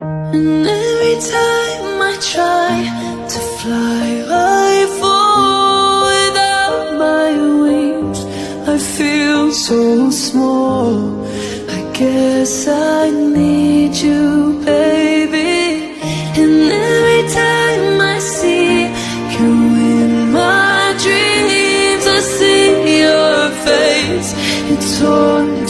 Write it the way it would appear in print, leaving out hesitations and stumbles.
And every time I try to fly, I fall without my wings. I feel so small. I guess I need you, baby. And every time I see you in my dreams, I see your face. It's all